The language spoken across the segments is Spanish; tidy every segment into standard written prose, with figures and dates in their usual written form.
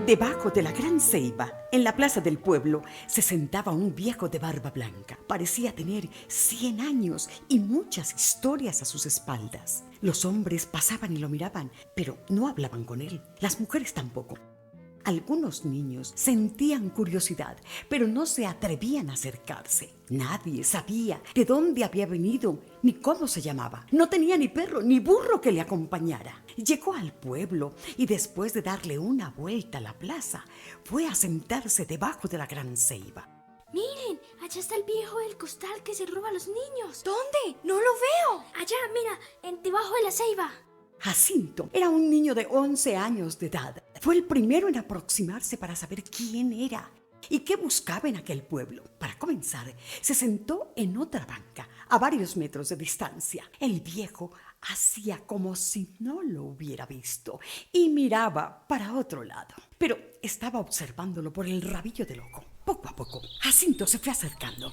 Debajo de la gran ceiba, en la plaza del pueblo, se sentaba un viejo de barba blanca. Parecía tener 100 años y muchas historias a sus espaldas. Los hombres pasaban y lo miraban, pero no hablaban con él. Las mujeres tampoco. Algunos niños sentían curiosidad, pero no se atrevían a acercarse. Nadie sabía de dónde había venido ni cómo se llamaba. No tenía ni perro ni burro que le acompañara. Llegó al pueblo y después de darle una vuelta a la plaza, fue a sentarse debajo de la gran ceiba. Miren, allá está el viejo del costal que se roba a los niños. ¿Dónde? No lo veo. Allá, mira, debajo de la ceiba. Jacinto era un niño de 11 años de edad. Fue el primero en aproximarse para saber quién era y qué buscaba en aquel pueblo. Para comenzar, se sentó en otra banca, a varios metros de distancia. El viejo hacía como si no lo hubiera visto y miraba para otro lado. Pero estaba observándolo por el rabillo del ojo. Poco a poco, Jacinto se fue acercando.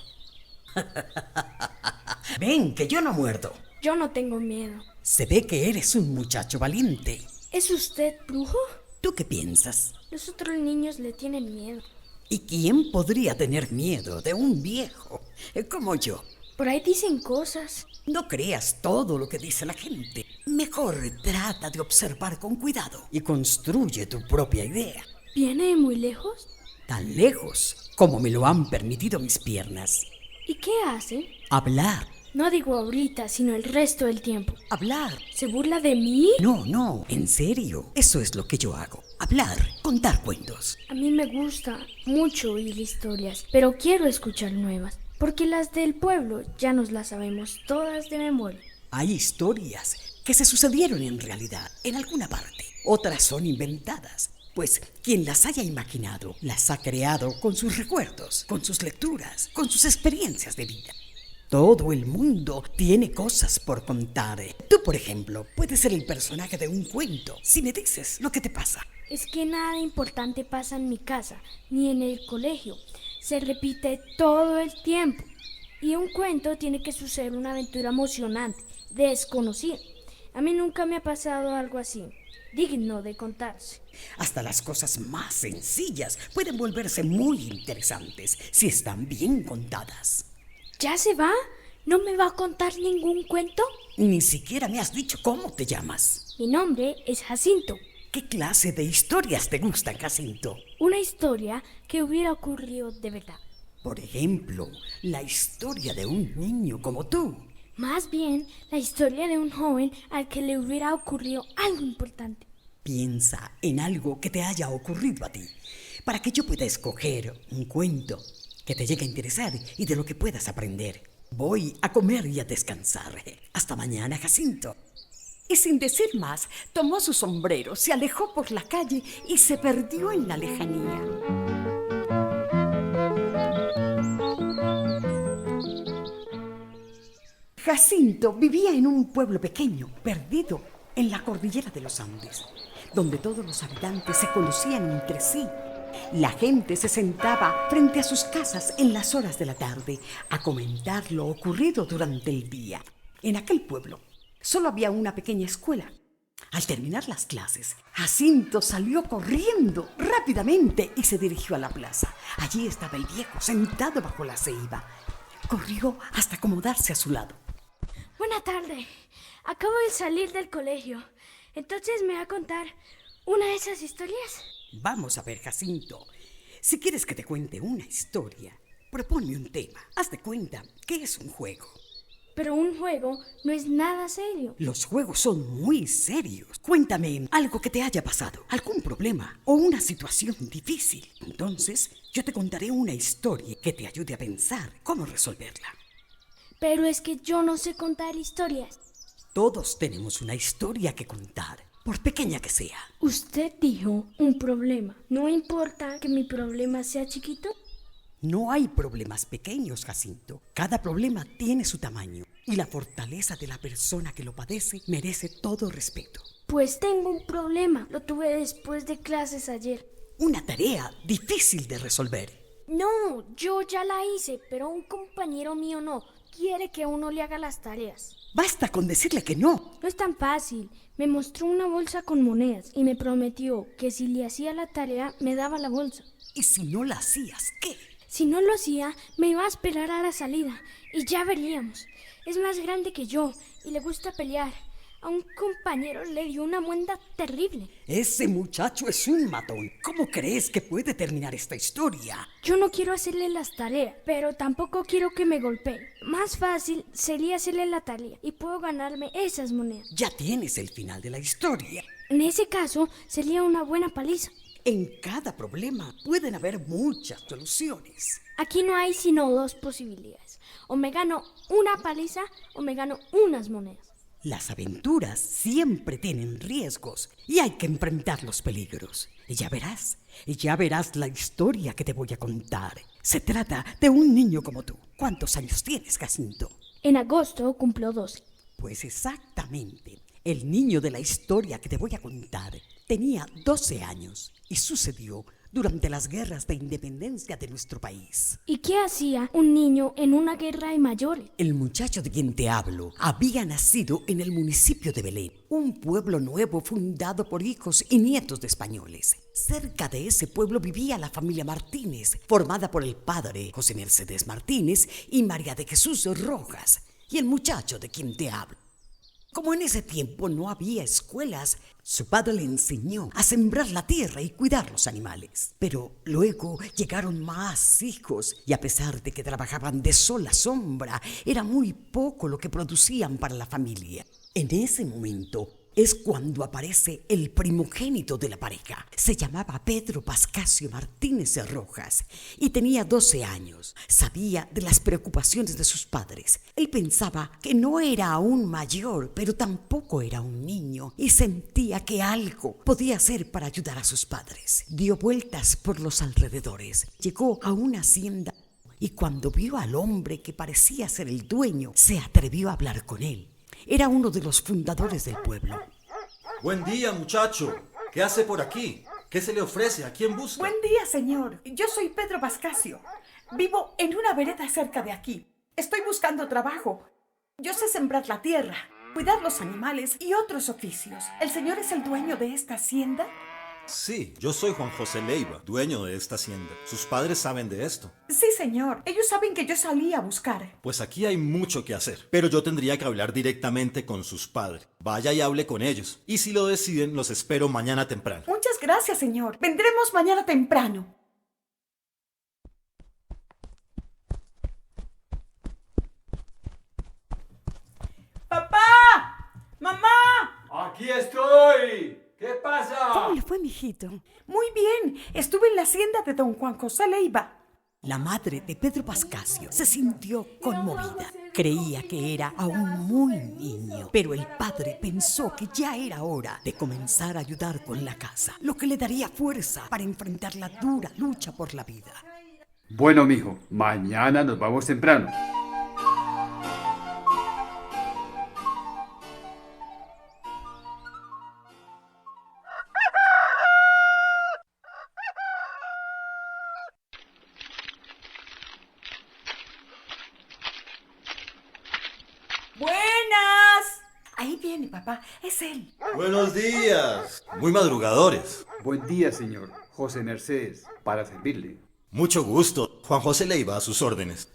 Ven, que yo no muerdo. Yo no tengo miedo. Se ve que eres un muchacho valiente. ¿Es usted brujo? ¿Tú qué piensas? Los otros niños le tienen miedo. ¿Y quién podría tener miedo de un viejo como yo? Por ahí dicen cosas. No creas todo lo que dice la gente. Mejor trata de observar con cuidado y construye tu propia idea. ¿Viene de muy lejos? Tan lejos como me lo han permitido mis piernas. ¿Y qué hace? Hablar. No digo ahorita, sino el resto del tiempo. Hablar. ¿Se burla de mí? No, en serio. Eso es lo que yo hago. Hablar, contar cuentos. A mí me gusta mucho oír historias, pero quiero escuchar nuevas, porque las del pueblo ya nos las sabemos todas de memoria. Hay historias que se sucedieron en realidad en alguna parte. Otras son inventadas, pues quien las haya imaginado las ha creado con sus recuerdos, con sus lecturas, con sus experiencias de vida. Todo el mundo tiene cosas por contar. Tú, por ejemplo, puedes ser el personaje de un cuento si me dices lo que te pasa. Es que nada importante pasa en mi casa, ni en el colegio. Se repite todo el tiempo. Y un cuento tiene que suceder una aventura emocionante, desconocida. A mí nunca me ha pasado algo así, digno de contarse. Hasta las cosas más sencillas pueden volverse muy interesantes si están bien contadas. ¿Ya se va? ¿No me va a contar ningún cuento? Ni siquiera me has dicho cómo te llamas. Mi nombre es Jacinto. ¿Qué clase de historias te gustan, Jacinto? Una historia que hubiera ocurrido de verdad. Por ejemplo, la historia de un niño como tú. Más bien, la historia de un joven al que le hubiera ocurrido algo importante. Piensa en algo que te haya ocurrido a ti, para que yo pueda escoger un cuento que te llegue a interesar y de lo que puedas aprender. Voy a comer y a descansar. Hasta mañana, Jacinto. Y sin decir más, tomó su sombrero, se alejó por la calle y se perdió en la lejanía. Jacinto vivía en un pueblo pequeño, perdido en la cordillera de los Andes, donde todos los habitantes se conocían entre sí. La gente se sentaba frente a sus casas en las horas de la tarde a comentar lo ocurrido durante el día. En aquel pueblo solo había una pequeña escuela. Al terminar las clases, Jacinto salió corriendo rápidamente y se dirigió a la plaza. Allí estaba el viejo sentado bajo la ceiba. Corrió hasta acomodarse a su lado. Buena tarde. Acabo de salir del colegio. Entonces, ¿me va a contar una de esas historias? Vamos a ver, Jacinto. Si quieres que te cuente una historia, proponme un tema. Haz de cuenta que es un juego. Pero un juego no es nada serio. Los juegos son muy serios. Cuéntame algo que te haya pasado, algún problema o una situación difícil. Entonces, yo te contaré una historia que te ayude a pensar cómo resolverla. Pero es que yo no sé contar historias. Todos tenemos una historia que contar, por pequeña que sea. Usted dijo un problema. ¿No importa que mi problema sea chiquito? No hay problemas pequeños, Jacinto. Cada problema tiene su tamaño y la fortaleza de la persona que lo padece merece todo respeto. Pues tengo un problema. Lo tuve después de clases ayer. Una tarea difícil de resolver. No, yo ya la hice, pero un compañero mío no. Quiere que uno le haga las tareas. Basta con decirle que no. No es tan fácil. Me mostró una bolsa con monedas y me prometió que si le hacía la tarea me daba la bolsa. Y si no la hacías, ¿qué? Si no lo hacía, me iba a esperar a la salida y ya veríamos. Es más grande que yo y le gusta pelear. A un compañero le dio una muenda terrible. Ese muchacho es un matón. ¿Cómo crees que puede terminar esta historia? Yo no quiero hacerle las tareas, pero tampoco quiero que me golpee. Más fácil sería hacerle la tarea y puedo ganarme esas monedas. Ya tienes el final de la historia. En ese caso, sería una buena paliza. En cada problema pueden haber muchas soluciones. Aquí no hay sino dos posibilidades. O me gano una paliza o me gano unas monedas. Las aventuras siempre tienen riesgos y hay que enfrentar los peligros. Y ya verás la historia que te voy a contar. Se trata de un niño como tú. ¿Cuántos años tienes, Jacinto? En agosto cumplo 12. Pues exactamente. El niño de la historia que te voy a contar tenía 12 años y sucedió durante las guerras de independencia de nuestro país. ¿Y qué hacía un niño en una guerra de mayores? El muchacho de quien te hablo había nacido en el municipio de Belén, un pueblo nuevo fundado por hijos y nietos de españoles. Cerca de ese pueblo vivía la familia Martínez, formada por el padre José Mercedes Martínez y María de Jesús Rojas, y el muchacho de quien te hablo. Como en ese tiempo no había escuelas, su padre le enseñó a sembrar la tierra y cuidar los animales. Pero luego llegaron más hijos y a pesar de que trabajaban de sol a sombra, era muy poco lo que producían para la familia. En ese momento es cuando aparece el primogénito de la pareja. Se llamaba Pedro Pascasio Martínez Rojas y tenía 12 años. Sabía de las preocupaciones de sus padres. Él pensaba que no era aún mayor, pero tampoco era un niño y sentía que algo podía hacer para ayudar a sus padres. Dio vueltas por los alrededores. Llegó a una hacienda y cuando vio al hombre que parecía ser el dueño, se atrevió a hablar con él. Era uno de los fundadores del pueblo. Buen día, muchacho. ¿Qué hace por aquí? ¿Qué se le ofrece? ¿A quién busca? Buen día, señor. Yo soy Pedro Pascasio. Vivo en una vereda cerca de aquí. Estoy buscando trabajo. Yo sé sembrar la tierra, cuidar los animales y otros oficios. ¿El señor es el dueño de esta hacienda? Sí, yo soy Juan José Leiva, dueño de esta hacienda. ¿Sus padres saben de esto? Sí, señor. Ellos saben que yo salí a buscar. Pues aquí hay mucho que hacer, pero yo tendría que hablar directamente con sus padres. Vaya y hable con ellos. Y si lo deciden, los espero mañana temprano. Muchas gracias, señor. Vendremos mañana temprano. ¡Papá! ¡Mamá! ¡Aquí estoy! ¿Qué pasa? ¿Cómo le fue, mijito? Muy bien. Estuve en la hacienda de don Juan José Leiva. La madre de Pedro Pascasio se sintió conmovida. Creía que era aún muy niño, pero el padre pensó que ya era hora de comenzar a ayudar con la casa, lo que le daría fuerza para enfrentar la dura lucha por la vida. Bueno, mijo, mañana nos vamos temprano. ¡Buenas! Ahí viene, papá. Es él. Buenos días. Muy madrugadores. Buen día, señor. José Mercedes, para servirle. Mucho gusto. Juan José Leiva, a sus órdenes.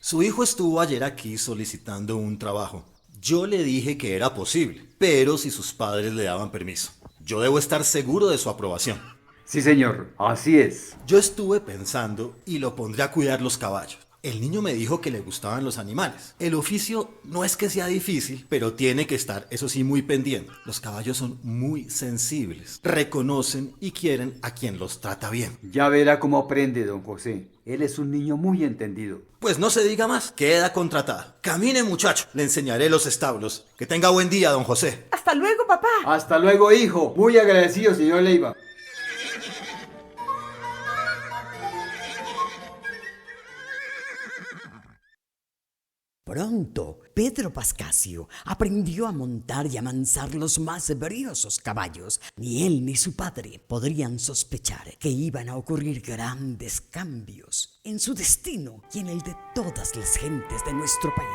Su hijo estuvo ayer aquí solicitando un trabajo. Yo le dije que era posible, pero si sus padres le daban permiso. Yo debo estar seguro de su aprobación. Sí, señor, así es. Yo estuve pensando y lo pondré a cuidar los caballos. El niño me dijo que le gustaban los animales. El oficio no es que sea difícil, pero tiene que estar, eso sí, muy pendiente. Los caballos son muy sensibles, reconocen y quieren a quien los trata bien. Ya verá cómo aprende, don José. Él es un niño muy entendido. Pues no se diga más, queda contratada. Camine, muchacho, le enseñaré los establos. Que tenga buen día, don José. Hasta luego, papá. Hasta luego, hijo. Muy agradecido, señor Leiva. Pronto, Pedro Pascasio aprendió a montar y a amansar los más briosos caballos. Ni él ni su padre podrían sospechar que iban a ocurrir grandes cambios en su destino y en el de todas las gentes de nuestro país.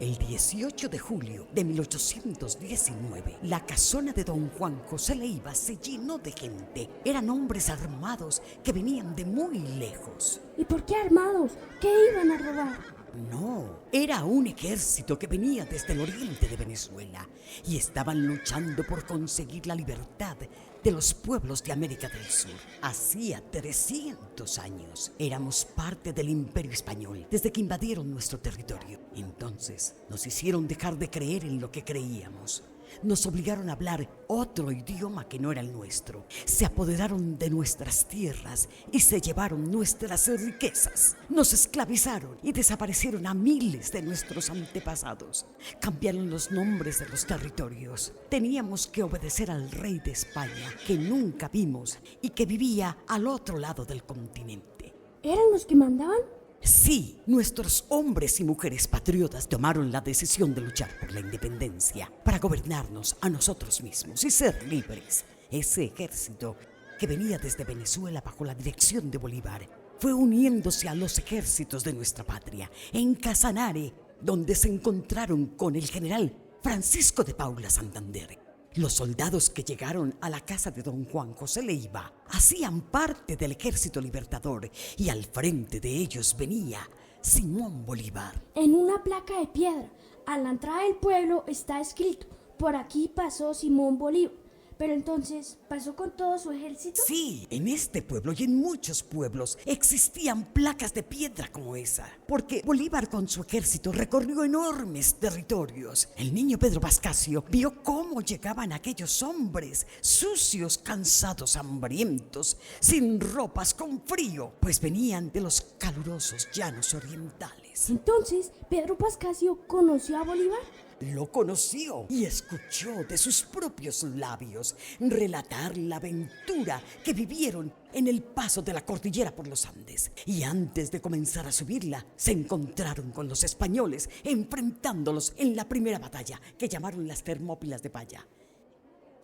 El 18 de julio de 1819, la casona de don Juan José Leiva se llenó de gente. Eran hombres armados que venían de muy lejos. ¿Y por qué armados? ¿Qué iban a robar? No, era un ejército que venía desde el oriente de Venezuela y estaban luchando por conseguir la libertad de los pueblos de América del Sur. Hacía 300 años éramos parte del Imperio Español desde que invadieron nuestro territorio. Entonces nos hicieron dejar de creer en lo que creíamos. Nos obligaron a hablar otro idioma que no era el nuestro. Se apoderaron de nuestras tierras y se llevaron nuestras riquezas. Nos esclavizaron y desaparecieron a miles de nuestros antepasados. Cambiaron los nombres de los territorios. Teníamos que obedecer al rey de España, que nunca vimos y que vivía al otro lado del continente. ¿Eran los que mandaban? Sí, nuestros hombres y mujeres patriotas tomaron la decisión de luchar por la independencia para gobernarnos a nosotros mismos y ser libres. Ese ejército que venía desde Venezuela bajo la dirección de Bolívar fue uniéndose a los ejércitos de nuestra patria en Casanare, donde se encontraron con el general Francisco de Paula Santander. Los soldados que llegaron a la casa de don Juan José Leiva hacían parte del Ejército Libertador y al frente de ellos venía Simón Bolívar. En una placa de piedra, a la entrada del pueblo está escrito: por aquí pasó Simón Bolívar. Pero entonces, ¿pasó con todo su ejército? Sí, en este pueblo y en muchos pueblos existían placas de piedra como esa, porque Bolívar con su ejército recorrió enormes territorios. El niño Pedro Pascasio vio cómo llegaban aquellos hombres, sucios, cansados, hambrientos, sin ropas, con frío, pues venían de los calurosos llanos orientales. Entonces, ¿Pedro Pascasio conoció a Bolívar? Lo conoció y escuchó de sus propios labios relatar la aventura que vivieron en el paso de la cordillera por los Andes. Y antes de comenzar a subirla, se encontraron con los españoles, enfrentándolos en la primera batalla que llamaron las Termópilas de Paya.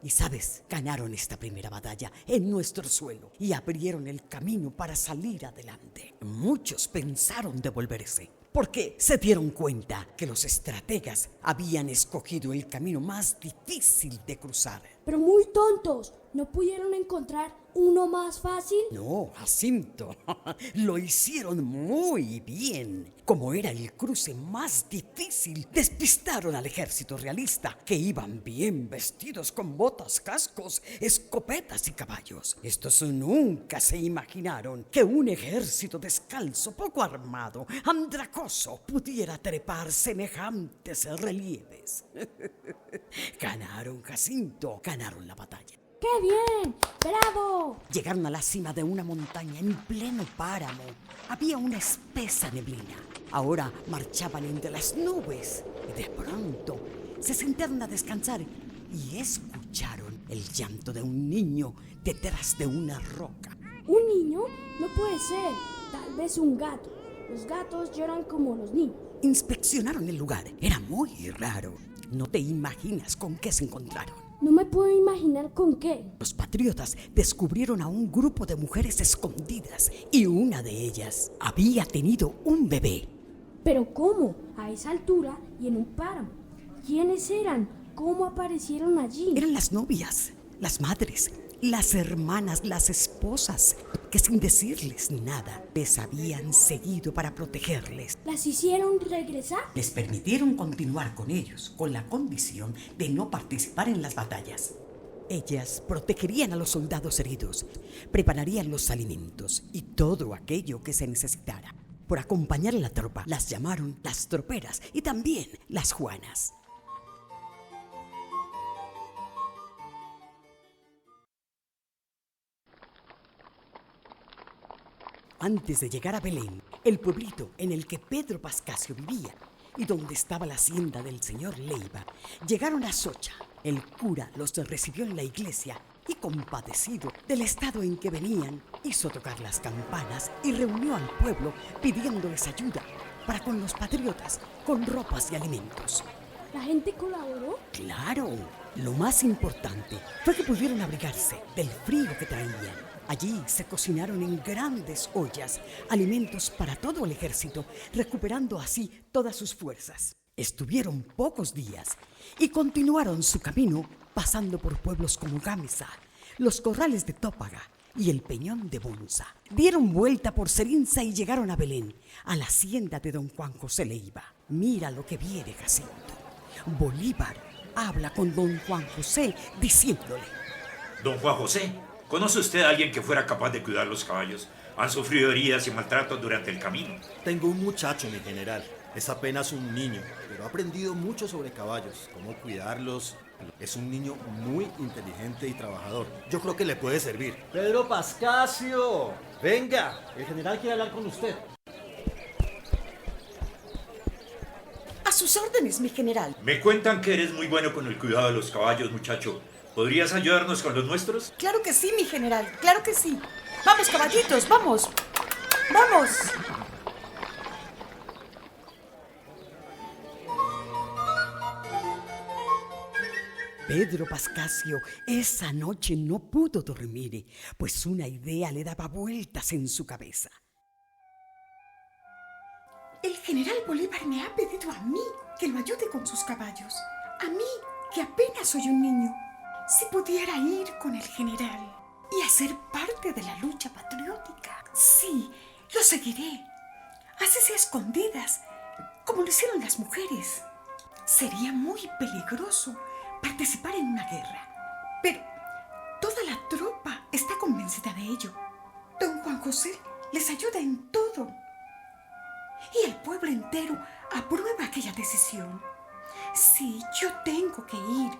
Y sabes, ganaron esta primera batalla en nuestro suelo y abrieron el camino para salir adelante. Muchos pensaron devolverse, porque se dieron cuenta que los estrategas habían escogido el camino más difícil de cruzar. Pero muy tontos, ¿no pudieron encontrar uno más fácil? No, Jacinto, lo hicieron muy bien. Como era el cruce más difícil, despistaron al ejército realista, que iban bien vestidos con botas, cascos, escopetas y caballos. Estos nunca se imaginaron que un ejército descalzo, poco armado, andrajoso, pudiera trepar semejantes relieves. Ganaron, Jacinto, ganaron la batalla. ¡Qué bien! ¡Bravo! Llegaron a la cima de una montaña en pleno páramo. Había una espesa neblina. Ahora marchaban entre las nubes y de pronto se sentaron a descansar y escucharon el llanto de un niño detrás de una roca. ¿Un niño? No puede ser. Tal vez un gato. Los gatos lloran como los niños. Inspeccionaron el lugar. Era muy raro. No te imaginas con qué se encontraron. No me puedo imaginar con qué. Los patriotas descubrieron a un grupo de mujeres escondidas y una de ellas había tenido un bebé. ¿Pero cómo? A esa altura y en un páramo. ¿Quiénes eran? ¿Cómo aparecieron allí? Eran las novias, las madres, las hermanas, las esposas, que sin decirles nada les habían seguido para protegerles. ¿Las hicieron regresar? Les permitieron continuar con ellos, con la condición de no participar en las batallas. Ellas protegerían a los soldados heridos, prepararían los alimentos y todo aquello que se necesitara. Por acompañar a la tropa, las llamaron las troperas y también las Juanas. Antes de llegar a Belén, el pueblito en el que Pedro Pascasio vivía y donde estaba la hacienda del señor Leiva, llegaron a Socha. El cura los recibió en la iglesia y, compadecido del estado en que venían, hizo tocar las campanas y reunió al pueblo pidiéndoles ayuda para con los patriotas, con ropas y alimentos. ¿La gente colaboró? ¡Claro! Lo más importante fue que pudieron abrigarse del frío que traían. Allí se cocinaron en grandes ollas alimentos para todo el ejército, recuperando así todas sus fuerzas. Estuvieron pocos días y continuaron su camino pasando por pueblos como Gámeza, los corrales de Tópaga y el peñón de Bonza. Dieron vuelta por Cerinza y llegaron a Belén, a la hacienda de don Juan José Leiva. Mira lo que viene, Jacinto. Bolívar habla con don Juan José diciéndole: Don Juan José, ¿conoce usted a alguien que fuera capaz de cuidar los caballos? Han sufrido heridas y maltratos durante el camino. Tengo un muchacho, mi general. Es apenas un niño, pero ha aprendido mucho sobre caballos, cómo cuidarlos. Es un niño muy inteligente y trabajador. Yo creo que le puede servir. Pedro Pascasio, venga, el general quiere hablar con usted. A sus órdenes, mi general. Me cuentan que eres muy bueno con el cuidado de los caballos, muchacho. ¿Podrías ayudarnos con los nuestros? Claro que sí, mi general, claro que sí. Vamos, caballitos, vamos. Vamos. Pedro Pascasio esa noche no pudo dormir, pues una idea le daba vueltas en su cabeza. El general Bolívar me ha pedido a mí que lo ayude con sus caballos. A mí, que apenas soy un niño. Si pudiera ir con el general y hacer parte de la lucha patriótica. Sí, lo seguiré. Así sea escondidas, como lo hicieron las mujeres. Sería muy peligroso participar en una guerra, pero toda la tropa está convencida de ello. Don Juan José les ayuda en todo. Y el pueblo entero aprueba aquella decisión. Sí, yo tengo que ir.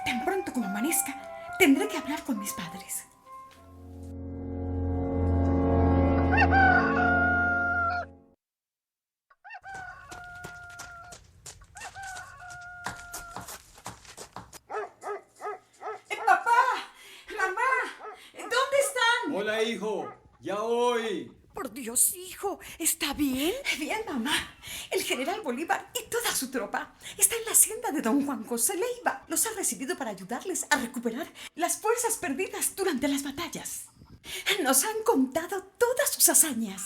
Tan pronto como amanezca, tendré que hablar con mis padres. ¡Papá! ¡Mamá! ¿Dónde están? Hola, hijo. Ya voy. Por Dios, hijo, ¿está bien? Bien, mamá. El general Bolívar y toda su tropa está en la hacienda de don Juan José Leiva. Los ha recibido para ayudarles a recuperar las fuerzas perdidas durante las batallas. Nos han contado todas sus hazañas.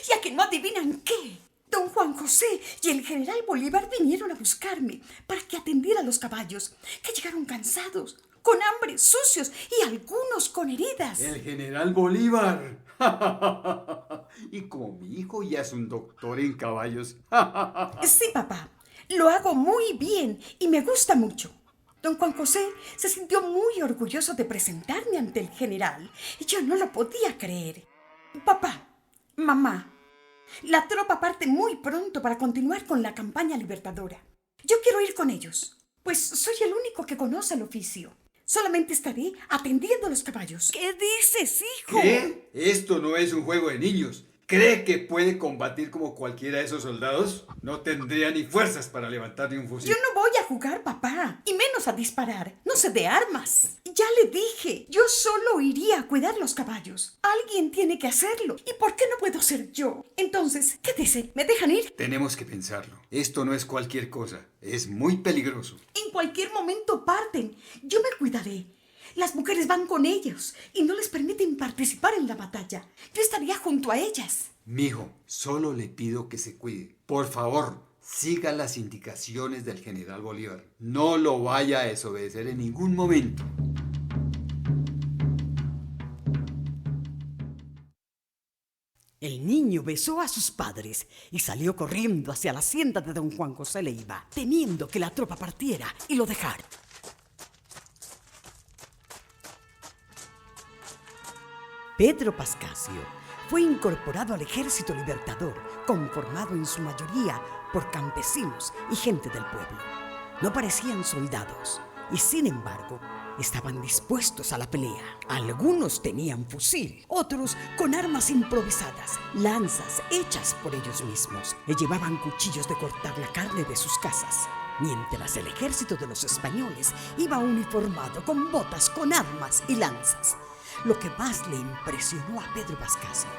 Y a que no adivinan qué. Don Juan José y el general Bolívar vinieron a buscarme para que atendiera a los caballos, que llegaron cansados, con hambre, sucios y algunos con heridas. El general Bolívar. Y como mi hijo ya es un doctor en caballos. Sí, papá. Lo hago muy bien y me gusta mucho. Don Juan José se sintió muy orgulloso de presentarme ante el general y yo no lo podía creer. Papá, mamá, la tropa parte muy pronto para continuar con la campaña libertadora. Yo quiero ir con ellos, pues soy el único que conoce el oficio. Solamente estaré atendiendo a los caballos. ¿Qué dices, hijo? ¿Qué? Esto no es un juego de niños. ¿Cree que puede combatir como cualquiera de esos soldados? No tendría ni fuerzas para levantar ni un fusil. Yo no voy a jugar, papá, y menos a disparar. No sé de armas. Ya le dije, yo solo iría a cuidar los caballos. Alguien tiene que hacerlo. ¿Y por qué no puedo ser yo? Entonces, ¿qué dice? ¿Me dejan ir? Tenemos que pensarlo. Esto no es cualquier cosa. Es muy peligroso. En cualquier momento parten. Yo me cuidaré. Las mujeres van con ellos y no les permiten participar en la batalla. Yo estaría junto a ellas. Mijo, solo le pido que se cuide. Por favor, siga las indicaciones del general Bolívar. No lo vaya a desobedecer en ningún momento. El niño besó a sus padres y salió corriendo hacia la hacienda de don Juan José Leiva, temiendo que la tropa partiera y lo dejara. Pedro Pascasio fue incorporado al Ejército Libertador, conformado en su mayoría por campesinos y gente del pueblo. No parecían soldados y, sin embargo, Estaban dispuestos a la pelea. Algunos tenían fusil, otros con armas improvisadas, lanzas hechas por ellos mismos. Y llevaban cuchillos de cortar la carne de sus casas. Mientras el ejército de los españoles iba uniformado con botas, con armas y lanzas. Lo que más le impresionó a Pedro Pascasio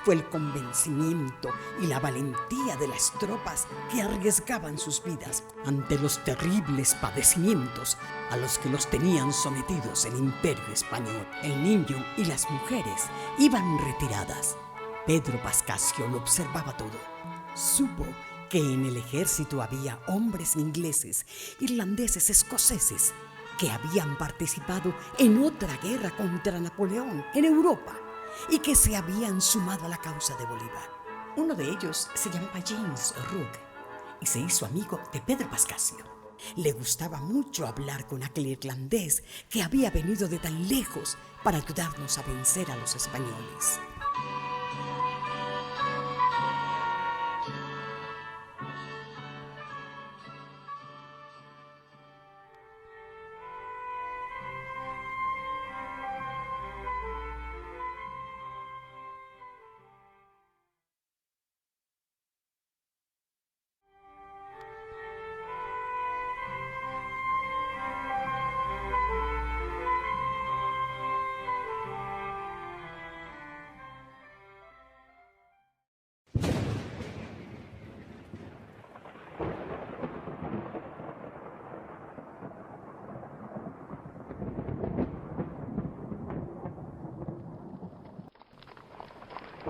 fue el convencimiento y la valentía de las tropas que arriesgaban sus vidas ante los terribles padecimientos a los que los tenían sometidos el Imperio Español. El niño y las mujeres iban retiradas. Pedro Pascasio lo observaba todo. Supo que en el ejército había hombres ingleses, irlandeses, escoceses, que habían participado en otra guerra contra Napoleón en Europa y que se habían sumado a la causa de Bolívar. Uno de ellos se llamaba James Rooke y se hizo amigo de Pedro Pascasio. Le gustaba mucho hablar con aquel irlandés que había venido de tan lejos para ayudarnos a vencer a los españoles.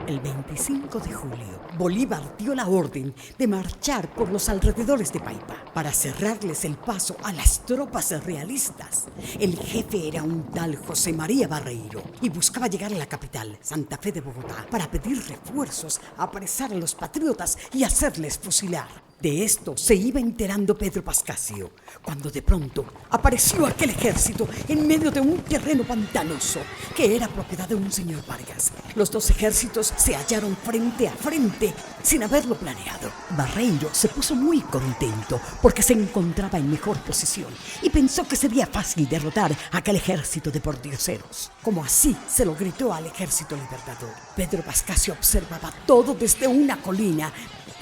El 25 de julio, Bolívar dio la orden de marchar por los alrededores de Paipa para cerrarles el paso a las tropas realistas. El jefe era un tal José María Barreiro y buscaba llegar a la capital, Santa Fe de Bogotá, para pedir refuerzos, apresar a los patriotas y hacerles fusilar. De esto se iba enterando Pedro Pascasio, cuando de pronto apareció aquel ejército en medio de un terreno pantanoso que era propiedad de un señor Vargas. Los dos ejércitos se hallaron frente a frente sin haberlo planeado. Barreiro se puso muy contento porque se encontraba en mejor posición y pensó que sería fácil derrotar a aquel ejército de pordioseros. Como así se lo gritó al ejército libertador. Pedro Pascasio observaba todo desde una colina.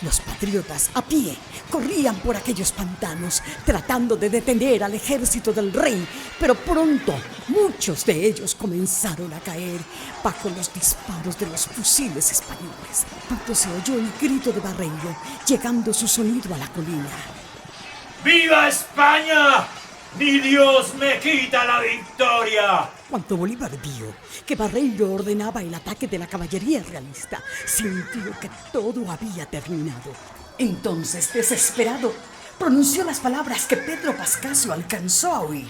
Los patriotas, a pie, corrían por aquellos pantanos, tratando de detener al ejército del rey, pero pronto muchos de ellos comenzaron a caer bajo los disparos de los fusiles españoles. Pronto se oyó el grito de Barreiro, llegando su sonido a la colina. ¡Viva España! ¡Ni Dios me quita la victoria! Cuando Bolívar vio que Barreiro ordenaba el ataque de la caballería realista, sintió que todo había terminado. Entonces, desesperado, pronunció las palabras que Pedro Pascasio alcanzó a oír.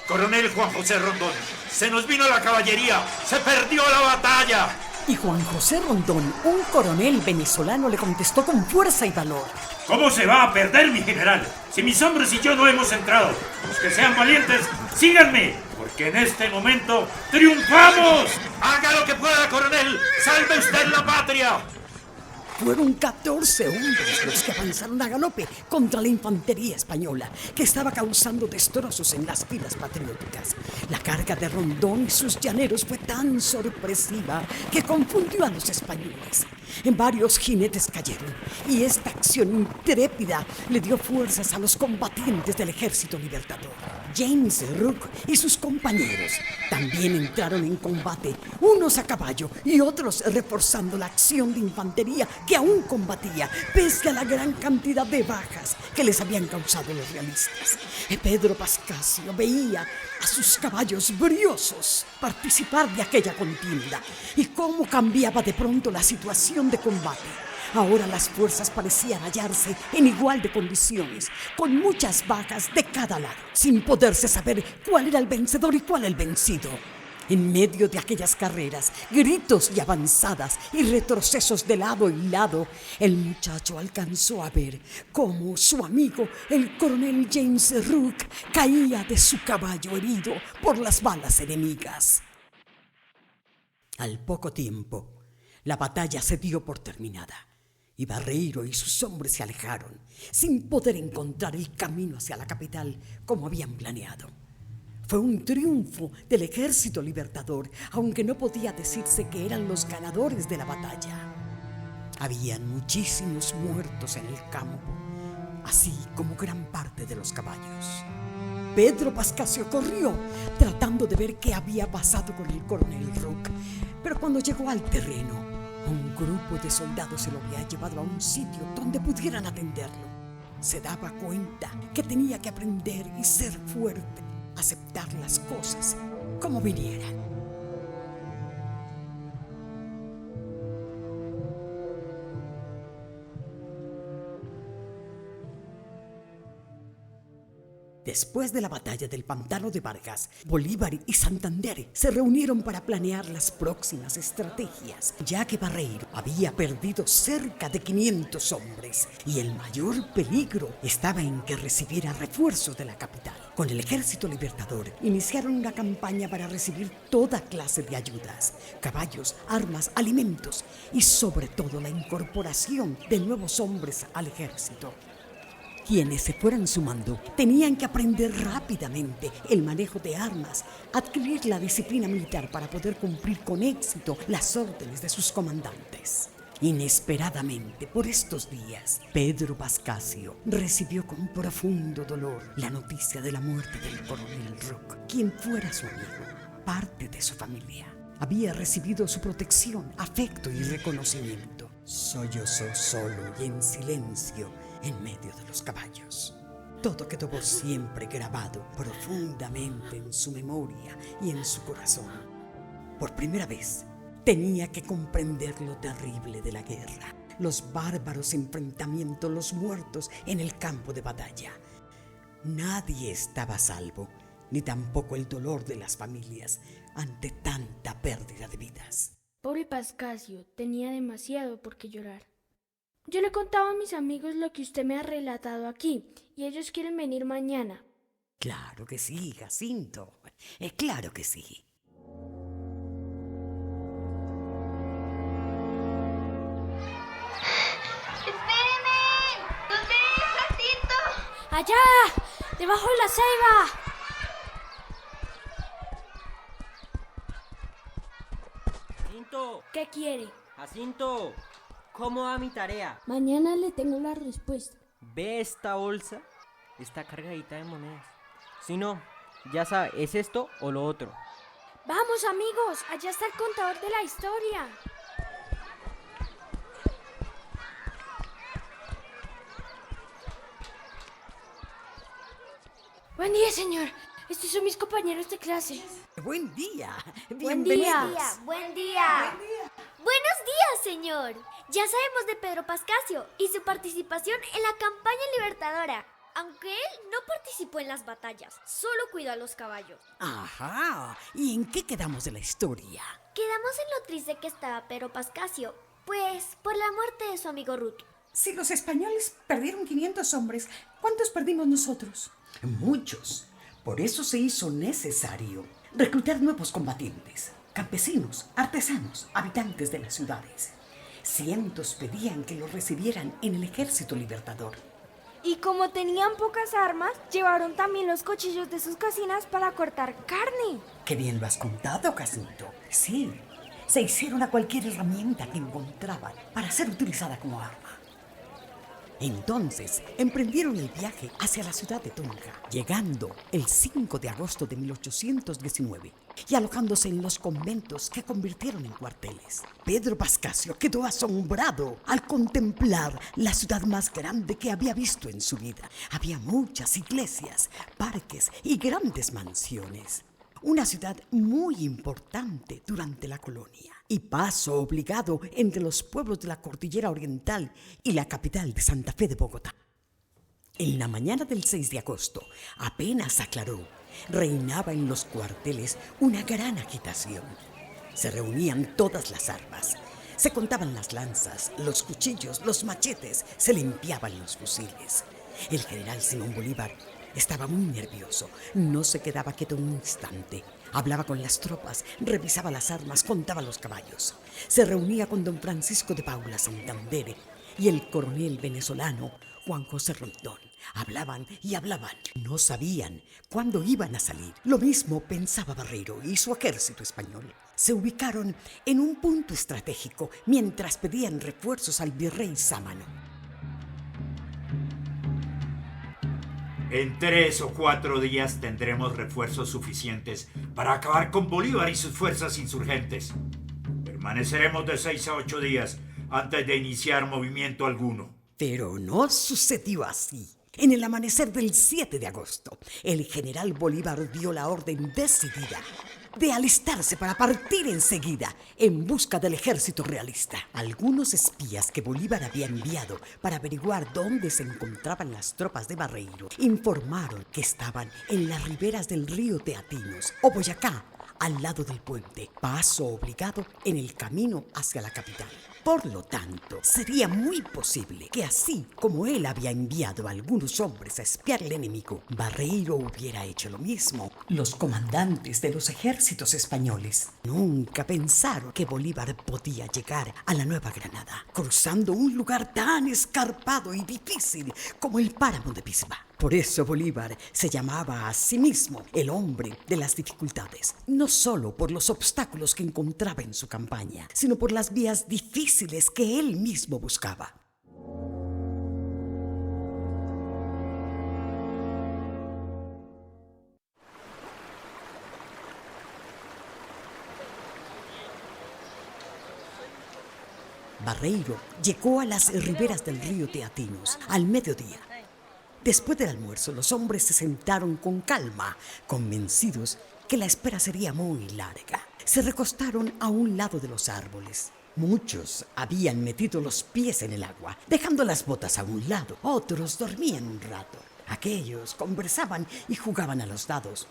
Coronel Juan José Rondón, se nos vino la caballería, se perdió la batalla. Y Juan José Rondón, un coronel venezolano, le contestó con fuerza y valor. ¿Cómo se va a perder, mi general? Si mis hombres y yo no hemos entrado. Los que sean valientes, síganme, porque en este momento triunfamos. Haga lo que pueda, coronel. Salve usted la patria. Fueron 14 hombres los que avanzaron a galope contra la infantería española, que estaba causando destrozos en las filas patrióticas. La carga de Rondón y sus llaneros fue tan sorpresiva que confundió a los españoles. En varios jinetes cayeron, y esta acción intrépida le dio fuerzas a los combatientes del ejército libertador. James Rooke y sus compañeros también entraron en combate, unos a caballo y otros reforzando la acción de infantería que aún combatía, pese a la gran cantidad de bajas que les habían causado los realistas. Pedro Pascasio veía a sus caballos briosos participar de aquella contienda y cómo cambiaba de pronto la situación de combate. Ahora las fuerzas parecían hallarse en igual de condiciones, con muchas bajas de cada lado, sin poderse saber cuál era el vencedor y cuál el vencido. En medio de aquellas carreras, gritos y avanzadas y retrocesos de lado y lado, el muchacho alcanzó a ver cómo su amigo, el coronel James Rooke, caía de su caballo herido por las balas enemigas. Al poco tiempo, la batalla se dio por terminada y Barreiro y sus hombres se alejaron sin poder encontrar el camino hacia la capital como habían planeado. Fue un triunfo del Ejército Libertador, aunque no podía decirse que eran los ganadores de la batalla. Habían muchísimos muertos en el campo, así como gran parte de los caballos. Pedro Pascasio corrió, tratando de ver qué había pasado con el coronel Rook, pero cuando llegó al terreno, un grupo de soldados se lo había llevado a un sitio donde pudieran atenderlo. Se daba cuenta que tenía que aprender y ser fuerte, aceptar las cosas como vinieran. Después de la batalla del Pantano de Vargas, Bolívar y Santander se reunieron para planear las próximas estrategias, ya que Barreiro había perdido cerca de 500 hombres y el mayor peligro estaba en que recibiera refuerzos de la capital. Con el Ejército Libertador iniciaron una campaña para recibir toda clase de ayudas, caballos, armas, alimentos y sobre todo la incorporación de nuevos hombres al ejército. Quienes se fueran sumando tenían que aprender rápidamente el manejo de armas, adquirir la disciplina militar para poder cumplir con éxito las órdenes de sus comandantes. Inesperadamente, por estos días, Pedro Pascasio recibió con profundo dolor la noticia de la muerte del coronel Rook, quien fuera su amigo, parte de su familia. Había recibido su protección, afecto y reconocimiento. Sollozó solo y en silencio en medio de los caballos. Todo quedó por siempre grabado profundamente en su memoria y en su corazón. Por primera vez, tenía que comprender lo terrible de la guerra, los bárbaros enfrentamientos, los muertos en el campo de batalla. Nadie estaba a salvo, ni tampoco el dolor de las familias ante tanta pérdida de vidas. Pobre Pascasio, tenía demasiado por qué llorar. Yo le contaba a mis amigos lo que usted me ha relatado aquí, y ellos quieren venir mañana. Claro que sí, Jacinto. Claro que sí. ¡Espéreme! ¿Dónde es, Jacinto? ¡Allá! ¡Debajo de la ceiba! Jacinto, ¿Qué quiere? Jacinto, ¿cómo va mi tarea? Mañana le tengo la respuesta. ¿Ve esta bolsa? Está cargadita de monedas. Si no, ya sabe, ¿es esto o lo otro? ¡Vamos, amigos! Allá está el contador de la historia. Buen día, señor. Estos son mis compañeros de clase. Buen día. Buen Bienvenidos. día. Buen día. Buenos días, señor. Ya sabemos de Pedro Pascasio y su participación en la campaña libertadora. Aunque él no participó en las batallas, solo cuidó a los caballos. Ajá. ¿Y en qué quedamos de la historia? Quedamos en lo triste que estaba Pedro Pascasio, pues por la muerte de su amigo Ruth. Si los españoles perdieron 500 hombres, ¿cuántos perdimos nosotros? Muchos. Por eso se hizo necesario reclutar nuevos combatientes, campesinos, artesanos, habitantes de las ciudades. Cientos pedían que los recibieran en el Ejército Libertador. Y como tenían pocas armas, llevaron también los cuchillos de sus cocinas para cortar carne. Qué bien lo has contado, Jacinto. Sí, se hicieron a cualquier herramienta que encontraban para ser utilizada como arma. Entonces, emprendieron el viaje hacia la ciudad de Tunja, llegando el 5 de agosto de 1819 y alojándose en los conventos que convirtieron en cuarteles. Pedro Pascasio quedó asombrado al contemplar la ciudad más grande que había visto en su vida. Había muchas iglesias, parques y grandes mansiones. Una ciudad muy importante durante la colonia y paso obligado entre los pueblos de la Cordillera Oriental y la capital de Santa Fe de Bogotá. En la mañana del 6 de agosto, apenas aclaró, reinaba en los cuarteles una gran agitación. Se reunían todas las armas, se contaban las lanzas, los cuchillos, los machetes, se limpiaban los fusiles. El general Simón Bolívar estaba muy nervioso, no se quedaba quieto un instante. Hablaba con las tropas, revisaba las armas, contaba los caballos. Se reunía con don Francisco de Paula Santander y el coronel venezolano Juan José Rondón. Hablaban y hablaban. No sabían cuándo iban a salir. Lo mismo pensaba Barreiro y su ejército español. Se ubicaron en un punto estratégico mientras pedían refuerzos al virrey Sámano. En 3 o 4 días tendremos refuerzos suficientes para acabar con Bolívar y sus fuerzas insurgentes. Permaneceremos de 6 a 8 días antes de iniciar movimiento alguno. Pero no sucedió así. En el amanecer del 7 de agosto, el general Bolívar dio la orden decidida de alistarse para partir enseguida en busca del ejército realista. Algunos espías que Bolívar había enviado para averiguar dónde se encontraban las tropas de Barreiro informaron que estaban en las riberas del río Teatinos o Boyacá, al lado del puente, paso obligado en el camino hacia la capital. Por lo tanto, sería muy posible que así como él había enviado a algunos hombres a espiar al enemigo, Barreiro hubiera hecho lo mismo. Los comandantes de los ejércitos españoles nunca pensaron que Bolívar podía llegar a la Nueva Granada, cruzando un lugar tan escarpado y difícil como el páramo de Pisba. Por eso Bolívar se llamaba a sí mismo el hombre de las dificultades, no solo por los obstáculos que encontraba en su campaña, sino por las vías difíciles que él mismo buscaba. Barreiro llegó a las riberas del río Teatinos al mediodía. Después del almuerzo, los hombres se sentaron con calma, convencidos que la espera sería muy larga. Se recostaron a un lado de los árboles. Muchos habían metido los pies en el agua, dejando las botas a un lado. Otros dormían un rato. Aquellos conversaban y jugaban a los dados.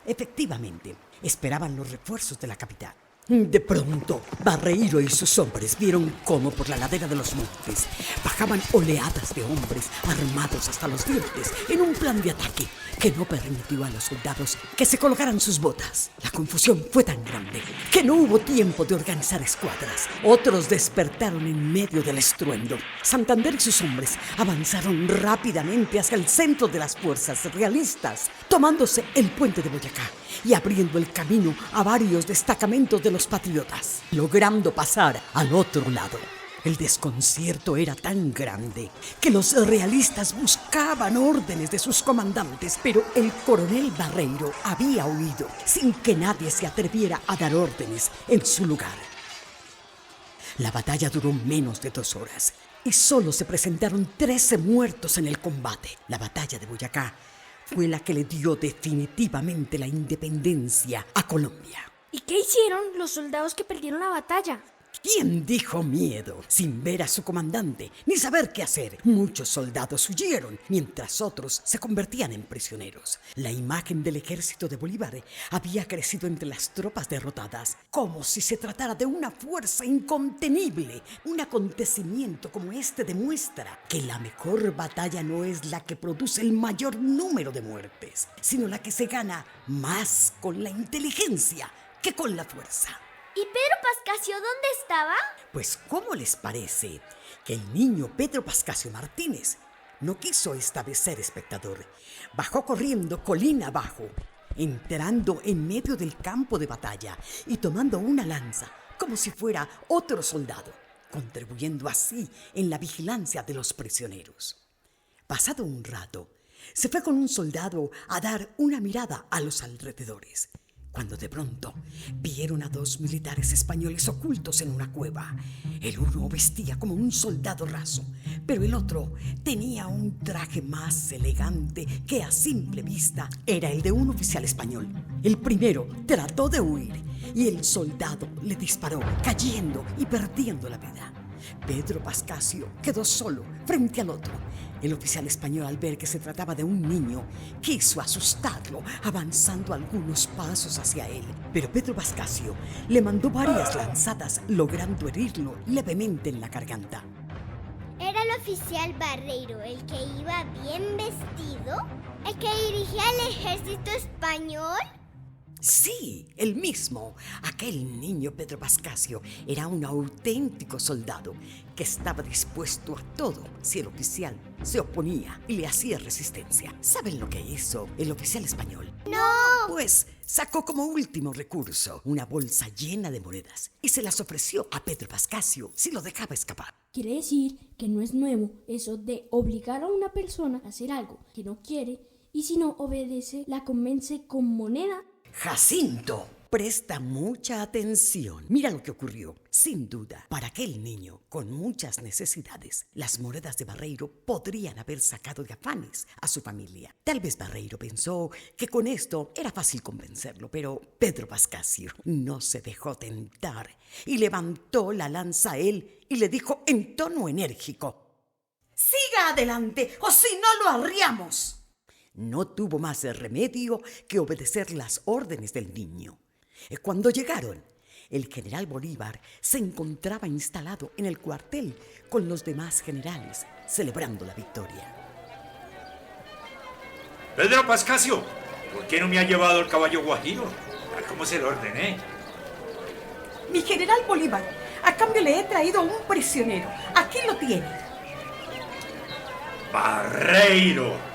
Efectivamente, esperaban los refuerzos de la capital. De pronto, Barreiro y sus hombres vieron cómo por la ladera de los montes bajaban oleadas de hombres armados hasta los dientes en un plan de ataque que no permitió a los soldados que se colocaran sus botas. La confusión fue tan grande que no hubo tiempo de organizar escuadras. Otros despertaron en medio del estruendo. Santander y sus hombres avanzaron rápidamente hacia el centro de las fuerzas realistas, tomándose el puente de Boyacá y abriendo el camino a varios destacamentos de los patriotas, logrando pasar al otro lado. El desconcierto era tan grande que los realistas buscaban órdenes de sus comandantes, pero el coronel Barreiro había huido sin que nadie se atreviera a dar órdenes en su lugar. La batalla duró menos de 2 horas y solo se presentaron 13 muertos en el combate. La batalla de Boyacá fue la que le dio definitivamente la independencia a Colombia. ¿Y qué hicieron los soldados que perdieron la batalla? ¿Quién dijo miedo sin ver a su comandante ni saber qué hacer? Muchos soldados huyeron, mientras otros se convertían en prisioneros. La imagen del ejército de Bolívar había crecido entre las tropas derrotadas, como si se tratara de una fuerza incontenible. Un acontecimiento como este demuestra que la mejor batalla no es la que produce el mayor número de muertes, sino la que se gana más con la inteligencia que con la fuerza. ¿Y Pedro Pascasio dónde estaba? Pues, ¿cómo les parece que el niño Pedro Pascasio Martínez no quiso esta vez ser espectador? Bajó corriendo colina abajo, entrando en medio del campo de batalla y tomando una lanza como si fuera otro soldado, contribuyendo así en la vigilancia de los prisioneros. Pasado un rato, se fue con un soldado a dar una mirada a los alrededores, cuando de pronto vieron a 2 militares españoles ocultos en una cueva. El uno vestía como un soldado raso, pero el otro tenía un traje más elegante que a simple vista era el de un oficial español. El primero trató de huir y el soldado le disparó, cayendo y perdiendo la vida. Pedro Pascasio quedó solo frente al otro. El oficial español, al ver que se trataba de un niño, quiso asustarlo, avanzando algunos pasos hacia él. Pero Pedro Pascasio le mandó varias lanzadas, logrando herirlo levemente en la garganta. ¿Era el oficial Barreiro el que iba bien vestido? ¿El que dirigía el ejército español? Sí, el mismo. Aquel niño Pedro Pascasio era un auténtico soldado que estaba dispuesto a todo si el oficial se oponía y le hacía resistencia. ¿Saben lo que hizo el oficial español? ¡No! Pues sacó como último recurso una bolsa llena de monedas y se las ofreció a Pedro Pascasio si lo dejaba escapar. Quiere decir que no es nuevo eso de obligar a una persona a hacer algo que no quiere y si no obedece la convence con moneda. Jacinto, presta mucha atención. Mira lo que ocurrió. Sin duda, para aquel niño con muchas necesidades, las monedas de Barreiro podrían haber sacado de afanes a su familia. Tal vez Barreiro pensó que con esto era fácil convencerlo, pero Pedro Pascasio no se dejó tentar y levantó la lanza a él y le dijo en tono enérgico: Siga adelante, o si no lo arriamos. No tuvo más remedio que obedecer las órdenes del niño. Cuando llegaron, el general Bolívar se encontraba instalado en el cuartel con los demás generales, celebrando la victoria. Pedro Pascasio, ¿por qué no me ha llevado el caballo guajiro? Tal como se lo ordené. Mi general Bolívar, a cambio le he traído a un prisionero. Aquí lo tiene. ¡Barreiro!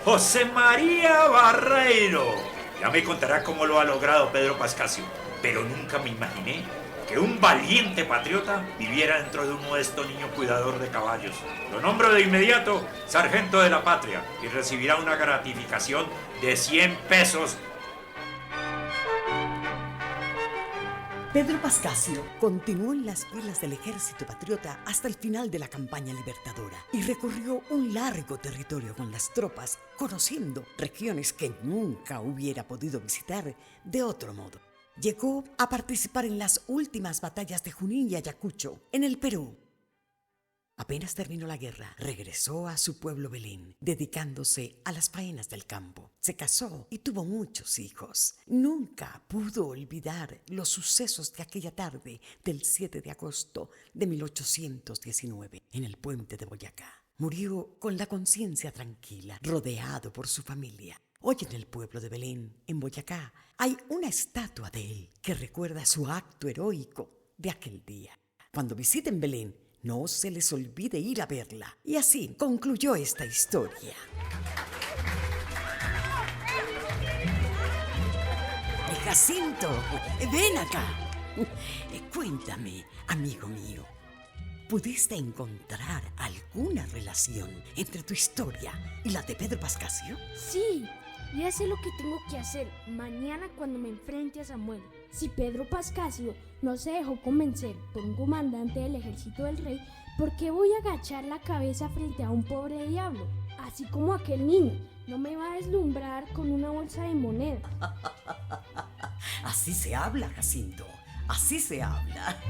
José María Barreiro. Ya me contará cómo lo ha logrado Pedro Pascasio, pero nunca me imaginé que un valiente patriota viviera dentro de un modesto niño cuidador de caballos. Lo nombro de inmediato sargento de la patria y recibirá una gratificación de 100 pesos. Pedro Pascasio continuó en las filas del ejército patriota hasta el final de la campaña libertadora y recorrió un largo territorio con las tropas, conociendo regiones que nunca hubiera podido visitar de otro modo. Llegó a participar en las últimas batallas de Junín y Ayacucho, en el Perú. Apenas terminó la guerra, regresó a su pueblo Belén, dedicándose a las faenas del campo. Se casó y tuvo muchos hijos. Nunca pudo olvidar los sucesos de aquella tarde del 7 de agosto de 1819 en el puente de Boyacá. Murió con la conciencia tranquila, rodeado por su familia. Hoy en el pueblo de Belén, en Boyacá, hay una estatua de él que recuerda su acto heroico de aquel día. Cuando visiten Belén, no se les olvide ir a verla. Y así concluyó esta historia. Jacinto, ven acá. Cuéntame, amigo mío, ¿pudiste encontrar alguna relación entre tu historia y la de Pedro Pascasio? Sí, ya sé lo que tengo que hacer mañana cuando me enfrente a Samuel. Si Pedro Pascasio no se dejó convencer por un comandante del ejército del rey, ¿por qué voy a agachar la cabeza frente a un pobre diablo? Así como aquel niño, no me va a deslumbrar con una bolsa de moneda. Así se habla, Jacinto, así se habla.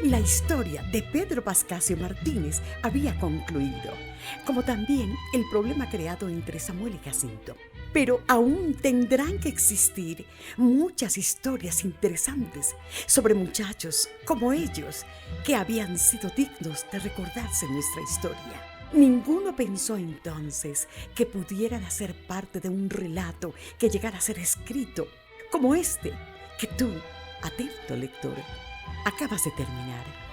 La historia de Pedro Pascasio Martínez había concluido, como también el problema creado entre Samuel y Jacinto. Pero aún tendrán que existir muchas historias interesantes sobre muchachos como ellos que habían sido dignos de recordarse en nuestra historia. Ninguno pensó entonces que pudieran hacer parte de un relato que llegara a ser escrito como este que tú, atento lector, acabas de terminar.